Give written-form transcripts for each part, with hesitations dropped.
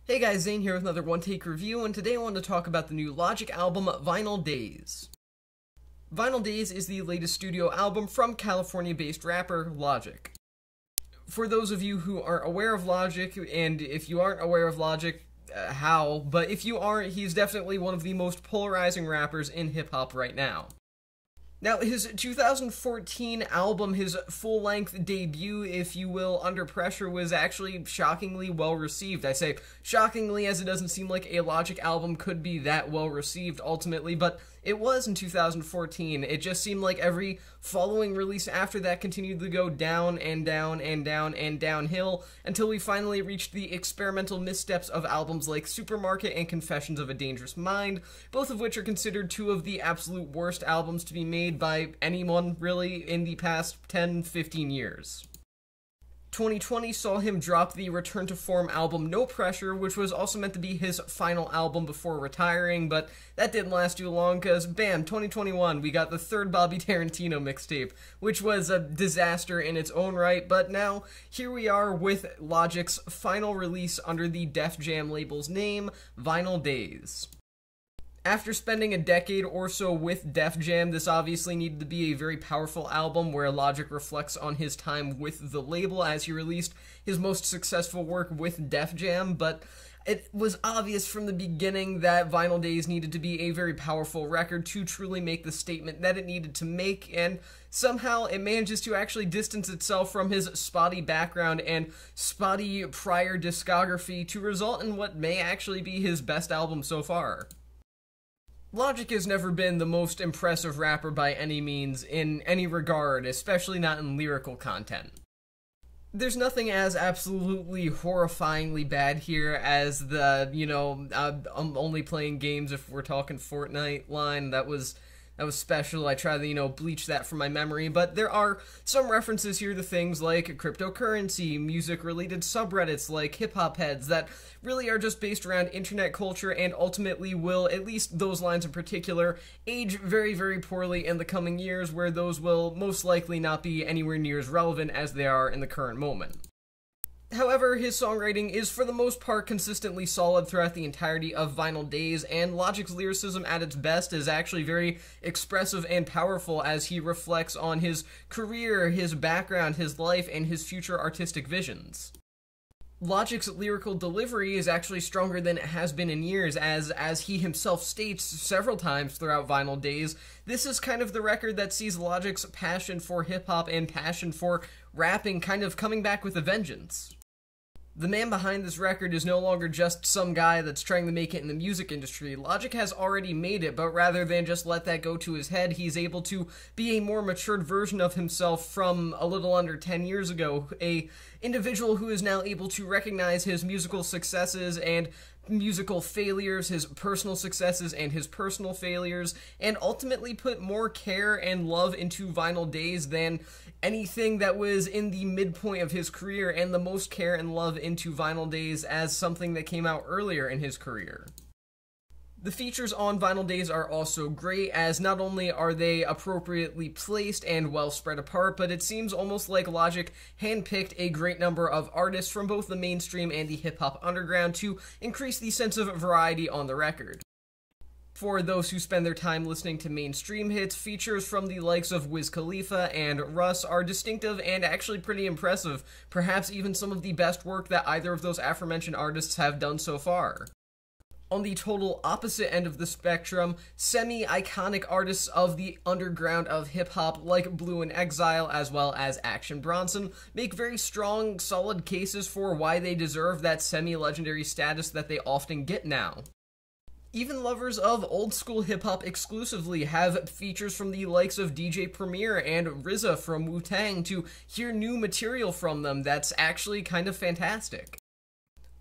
Hey guys, Zane here with another One Take review, and today I want to talk about the new Logic album, Vinyl Days. Vinyl Days is the latest studio album from California-based rapper Logic. For those of you who aren't aware of Logic, and if you aren't aware of Logic, how? But if you aren't, he's definitely one of the most polarizing rappers in hip-hop right now. Now, his 2014 album, his full-length debut, if you will, Under Pressure, was actually shockingly well-received. I say shockingly as it doesn't seem like a Logic album could be that well-received ultimately, but it was in 2014. It just seemed like every following release after that continued to go down and down and down and downhill until we finally reached the experimental missteps of albums like Supermarket and Confessions of a Dangerous Mind, both of which are considered two of the absolute worst albums to be made by anyone, really, in the past 10-15 years. 2020 saw him drop the Return to Form album No Pressure, which was also meant to be his final album before retiring, but that didn't last too long because, bam, 2021, we got the third Bobby Tarantino mixtape, which was a disaster in its own right, but now here we are with Logic's final release under the Def Jam label's name, Vinyl Days. After spending a decade or so with Def Jam, this obviously needed to be a very powerful album where Logic reflects on his time with the label as he released his most successful work with Def Jam, but it was obvious from the beginning that Vinyl Days needed to be a very powerful record to truly make the statement that it needed to make, and somehow it manages to actually distance itself from his spotty background and spotty prior discography to result in what may actually be his best album so far. Logic has never been the most impressive rapper by any means in any regard, especially not in lyrical content. There's nothing as absolutely horrifyingly bad here as the, I'm only playing games if we're talking Fortnite line. That was special. I try to, bleach that from my memory, but there are some references here to things like cryptocurrency, music-related subreddits like hip-hop heads that really are just based around internet culture and ultimately will, at least those lines in particular, age very, very poorly in the coming years, where those will most likely not be anywhere near as relevant as they are in the current moment. However, his songwriting is for the most part consistently solid throughout the entirety of Vinyl Days, and Logic's lyricism at its best is actually very expressive and powerful as he reflects on his career, his background, his life, and his future artistic visions. Logic's lyrical delivery is actually stronger than it has been in years, as he himself states several times throughout Vinyl Days. This is kind of the record that sees Logic's passion for hip-hop and passion for rapping kind of coming back with a vengeance. The man behind this record is no longer just some guy that's trying to make it in the music industry. Logic has already made it, but rather than just let that go to his head, he's able to be a more matured version of himself from a little under 10 years ago, a individual who is now able to recognize his musical successes and musical failures, his personal successes and his personal failures, and ultimately put more care and love into Vinyl Days than anything that was in the midpoint of his career, and the most care and love into Vinyl Days as something that came out earlier in his career. The features on Vinyl Days are also great, as not only are they appropriately placed and well spread apart, but it seems almost like Logic handpicked a great number of artists from both the mainstream and the hip-hop underground to increase the sense of variety on the record. For those who spend their time listening to mainstream hits, features from the likes of Wiz Khalifa and Russ are distinctive and actually pretty impressive, perhaps even some of the best work that either of those aforementioned artists have done so far. On the total opposite end of the spectrum, semi-iconic artists of the underground of hip-hop like Blu and Exile as well as Action Bronson make very strong, solid cases for why they deserve that semi-legendary status that they often get now. Even lovers of old-school hip-hop exclusively have features from the likes of DJ Premier and RZA from Wu-Tang to hear new material from them that's actually kind of fantastic.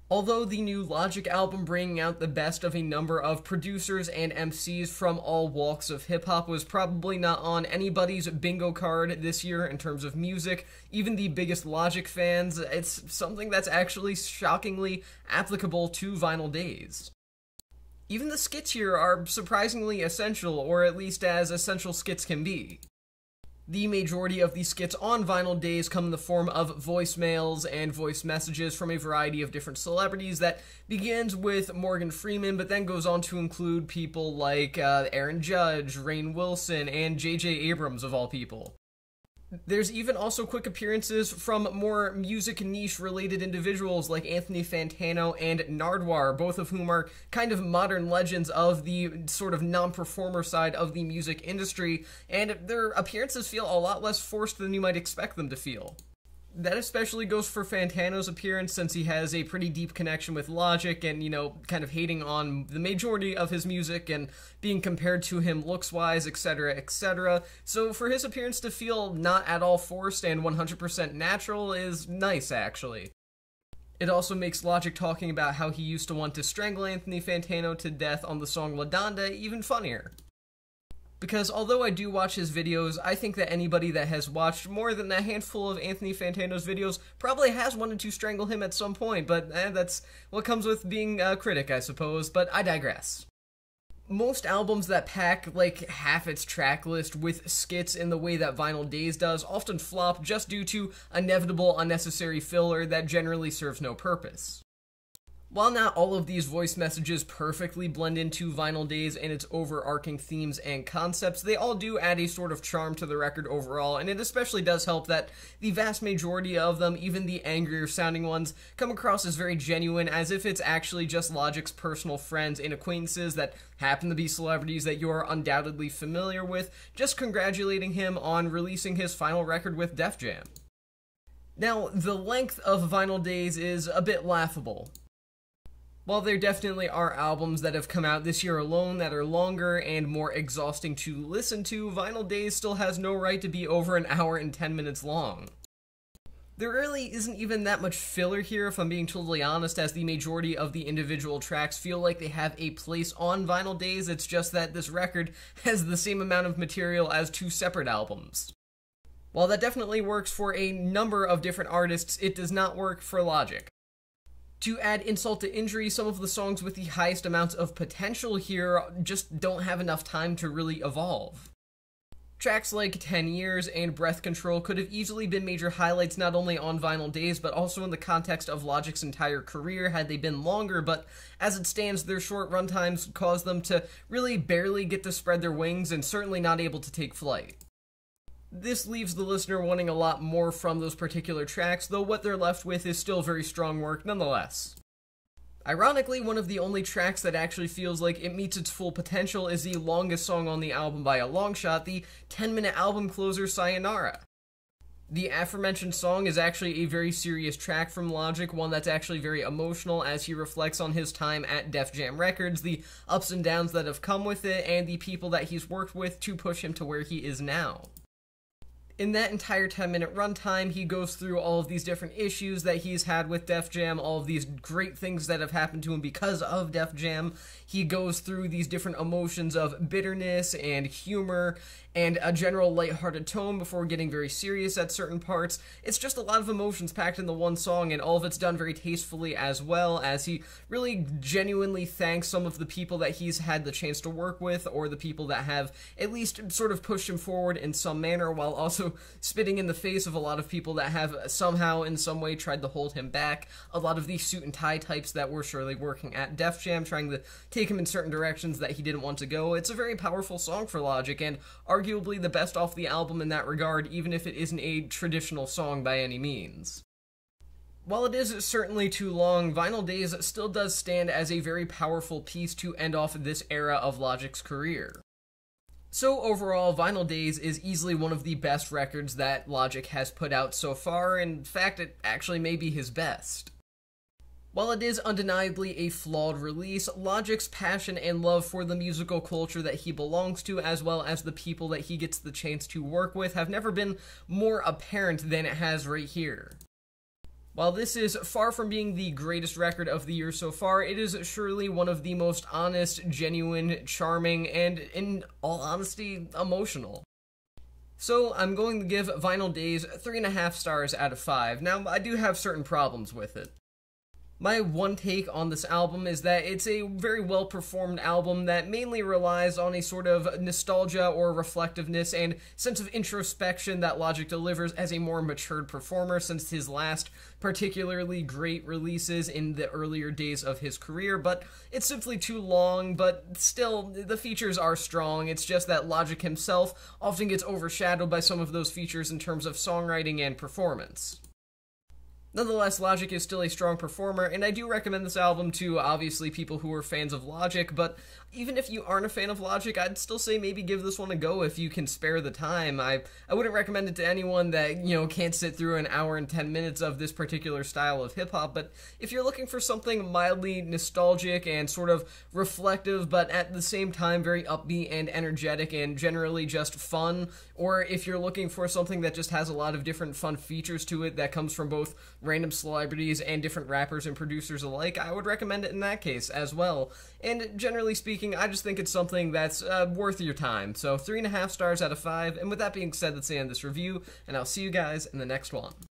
Although the new Logic album bringing out the best of a number of producers and MCs from all walks of hip-hop was probably not on anybody's bingo card this year in terms of music, even the biggest Logic fans, it's something that's actually shockingly applicable to Vinyl Days. Even the skits here are surprisingly essential, or at least as essential skits can be. The majority of the skits on Vinyl Days come in the form of voicemails and voice messages from a variety of different celebrities that begins with Morgan Freeman, but then goes on to include people like Aaron Judge, Rainn Wilson, and J.J. Abrams, of all people. There's even also quick appearances from more music niche-related individuals like Anthony Fantano and Nardwuar, both of whom are kind of modern legends of the sort of non-performer side of the music industry, and their appearances feel a lot less forced than you might expect them to feel. That especially goes for Fantano's appearance, since he has a pretty deep connection with Logic and, kind of hating on the majority of his music and being compared to him looks-wise, etc., etc. So for his appearance to feel not at all forced and 100% natural is nice, actually. It also makes Logic talking about how he used to want to strangle Anthony Fantano to death on the song La Donda even funnier. Because although I do watch his videos, I think that anybody that has watched more than a handful of Anthony Fantano's videos probably has wanted to strangle him at some point, but that's what comes with being a critic, I suppose, but I digress. Most albums that pack like half its track list with skits in the way that Vinyl Days does often flop just due to inevitable unnecessary filler that generally serves no purpose. While not all of these voice messages perfectly blend into Vinyl Days and its overarching themes and concepts, they all do add a sort of charm to the record overall, and it especially does help that the vast majority of them, even the angrier sounding ones, come across as very genuine, as if it's actually just Logic's personal friends and acquaintances that happen to be celebrities that you're undoubtedly familiar with, just congratulating him on releasing his final record with Def Jam. Now, the length of Vinyl Days is a bit laughable. While there definitely are albums that have come out this year alone that are longer and more exhausting to listen to, Vinyl Days still has no right to be over an hour and 10 minutes long. There really isn't even that much filler here, if I'm being totally honest, as the majority of the individual tracks feel like they have a place on Vinyl Days. It's just that this record has the same amount of material as two separate albums. While that definitely works for a number of different artists, it does not work for Logic. To add insult to injury, some of the songs with the highest amounts of potential here just don't have enough time to really evolve. Tracks like 10 Years and Breath Control could have easily been major highlights not only on Vinyl Days, but also in the context of Logic's entire career had they been longer, but as it stands, their short runtimes cause them to really barely get to spread their wings and certainly not able to take flight. This leaves the listener wanting a lot more from those particular tracks, though what they're left with is still very strong work nonetheless. Ironically, one of the only tracks that actually feels like it meets its full potential is the longest song on the album by a long shot, the 10-minute album closer Sayonara. The aforementioned song is actually a very serious track from Logic, one that's actually very emotional as he reflects on his time at Def Jam Records, the ups and downs that have come with it, and the people that he's worked with to push him to where he is now. In that entire 10-minute runtime, he goes through all of these different issues that he's had with Def Jam, all of these great things that have happened to him because of Def Jam. He goes through these different emotions of bitterness and humor and a general lighthearted tone before getting very serious at certain parts. It's just a lot of emotions packed in the one song, and all of it's done very tastefully as well, as he really genuinely thanks some of the people that he's had the chance to work with, or the people that have at least sort of pushed him forward in some manner, while also spitting in the face of a lot of people that have somehow in some way tried to hold him back. A lot of these suit and tie types that were surely working at Def Jam, trying to take him in certain directions that he didn't want to go. It's a very powerful song for Logic, and arguably the best off the album in that regard, even if it isn't a traditional song by any means. While it is certainly too long, Vinyl Days still does stand as a very powerful piece to end off this era of Logic's career. So overall, Vinyl Days is easily one of the best records that Logic has put out so far. In fact, it actually may be his best. While it is undeniably a flawed release, Logic's passion and love for the musical culture that he belongs to, as well as the people that he gets the chance to work with, have never been more apparent than it has right here. While this is far from being the greatest record of the year so far, it is surely one of the most honest, genuine, charming, and, in all honesty, emotional. So I'm going to give Vinyl Days 3.5 stars out of 5. Now, I do have certain problems with it. My one take on this album is that it's a very well performed album that mainly relies on a sort of nostalgia or reflectiveness and sense of introspection that Logic delivers as a more matured performer since his last particularly great releases in the earlier days of his career, but it's simply too long, but still, the features are strong. It's just that Logic himself often gets overshadowed by some of those features in terms of songwriting and performance. Nonetheless, Logic is still a strong performer, and I do recommend this album to, obviously, people who are fans of Logic, but even if you aren't a fan of Logic, I'd still say maybe give this one a go if you can spare the time. I wouldn't recommend it to anyone that, can't sit through an hour and 10 minutes of this particular style of hip-hop, but if you're looking for something mildly nostalgic and sort of reflective, but at the same time very upbeat and energetic and generally just fun, or if you're looking for something that just has a lot of different fun features to it that comes from both random celebrities and different rappers and producers alike, I would recommend it in that case as well. And generally speaking, I just think it's something that's worth your time. So 3.5 stars out of 5, and with that being said, that's the end of this review, and I'll see you guys in the next one.